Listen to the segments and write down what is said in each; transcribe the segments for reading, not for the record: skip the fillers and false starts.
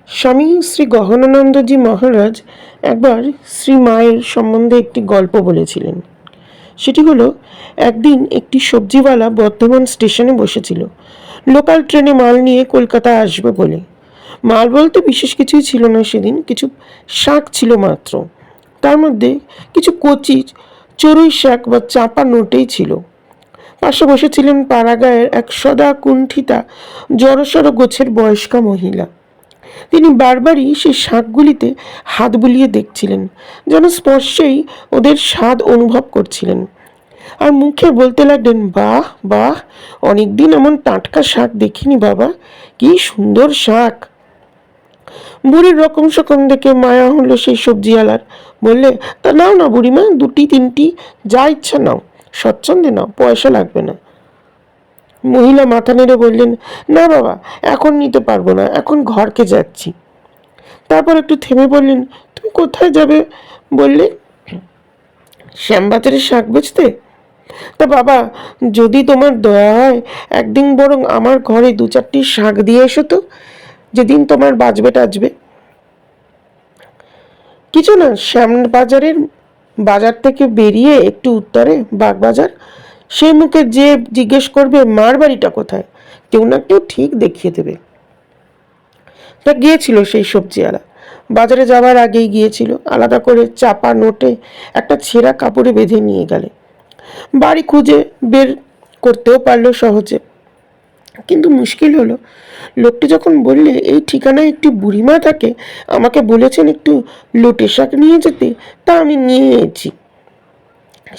স্বামী শ্রী গহনানন্দজি মহারাজ একবার শ্রী মায়ের সম্বন্ধে একটি গল্প বলেছিলেন। সেটি হলো, একদিন একটি সবজিওয়ালা বর্ধমান স্টেশনে বসেছিল লোকাল ট্রেনে মাল নিয়ে কলকাতা আসবে বলে। মাল বলতে বিশেষ কিছুই ছিল না, সেদিন কিছু শাক ছিল মাত্র। তার মধ্যে কিছু কচি চড়ুই শাক বা চাপা নোটেই ছিল। পাশে বসেছিলেন পাড়াগাঁয়ের এক সদা কুণ্ঠিতা জড়সড় গোছের বয়স্কা মহিলা। তিনি বারবারই সেই শাকগুলিতে হাত বুলিয়ে দেখছিলেন, যেন স্পর্শেই ওদের স্বাদ অনুভব করছিলেন। আর মুখে বলতে লাগলেন, বাহ বাহ, অনেকদিন এমন টাটকা শাক দেখিনি বাবা, কি সুন্দর শাক। বুড়ির রকম সকম দেখে মায়া হলো সেই সবজিওয়ালার। বললে, তা নাও না বুড়িমা, দুটি তিনটি যা ইচ্ছা নাও, স্বচ্ছন্দে নাও, পয়সা লাগবে না। মহিলা মাথা নেড়ে বললেন, না বাবা, এখন নিতে পারবো না, এখন ঘরকে যাচ্ছি। তারপর একটু থেমে বললেন, তুমি কোথায় যাবে বললে? শ্যামবাজারে শাক বেচতে? তা বাবা, যদি তোমার দয়া হয়, একদিন বরং আমার ঘরে দু চারটি শাক দিয়ে এসো তো, যেদিন তোমার বাজবে টাজবে। কিছু না, শ্যামবাজারের বাজার থেকে বেরিয়ে একটু উত্তরে বাগবাজার, সেই মুখে যে জিজ্ঞেস করবে মার বাড়িটা কোথায়, কেউ না কেউ ঠিক দেখিয়ে দেবে। তা গিয়েছিল সেই সবজিওয়ালা। বাজারে যাওয়ার আগেই গিয়েছিল, আলাদা করে চাপা নোটে একটা ছেঁড়া কাপড়ে বেঁধে নিয়ে গেলে। বাড়ি খুঁজে বের করতেও পারলো সহজে। কিন্তু মুশকিল হলো, লোকটি যখন বললে এই ঠিকানায় একটি বুড়িমা থাকে, আমাকে বলেছেন একটু লোটে শাক নিয়ে যেতে, তা আমি নিয়ে এসেছি।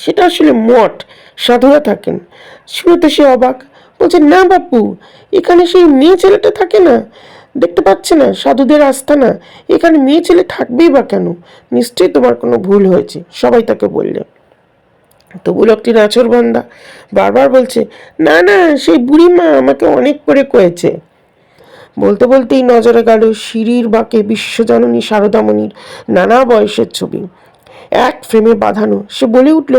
সেটা আসলে মঠ, সাধুরা থাকেন। শুনে তো সে অবাক, বলছে, না বাপু, এখানে সেই মেয়ে ছেলেটা থাকে না, দেখতে পাচ্ছে না সাধুদের আস্থানা, এখানে মেয়ে ছেলে থাকবেই বা কেন? নিশ্চয়ই তোমার কোনো ভুল হয়েছে, সবাই তাকে বললে। তবু লোকটি নাচর বান্দা বারবার বলছে, না না, সেই বুড়িমা আমাকে অনেক করে কয়েছে। বলতে বলতেই নজরে গেল সিঁড়ির বাঁকে বিশ্বজননী শারদামণির নানা বয়সের ছবি, এক ফ্রেমে বাঁধানো। সে বলে উঠল,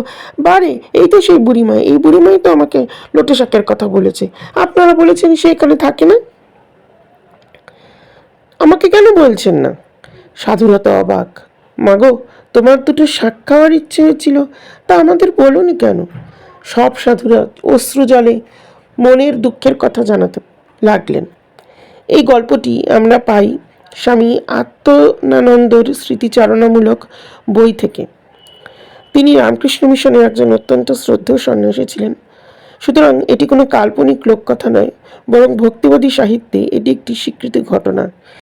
বারে, এই তো সেই বুড়িমা, এই বুড়িমাই তো আমাকে লোটে শাকের কথা বলেছে। আপনারা বলেছেন সে এখানে থাকে না, আমাকে কেন বলছেন না? সাধুরা তো অবাক। মাগো, তোমার দুটো শাক খাওয়ার ইচ্ছে হয়েছিল, তা আমাদের বলোনি কেন? সব সাধুরা অশ্রু জলে মনের দুঃখের কথা জানাতে লাগলেন। এই গল্পটি আমরা পাই স্বামী আত্মনানন্দর স্মৃতিচারণামূলক বই থেকে। তিনি রামকৃষ্ণ মিশনের একজন অত্যন্ত শ্রদ্ধেয় সন্ন্যাসী ছিলেন। সুতরাং এটি কোনো কাল্পনিক লোককথা নয়, বরং ভক্তিবাদী সাহিত্যে এটি একটি স্বীকৃত ঘটনা।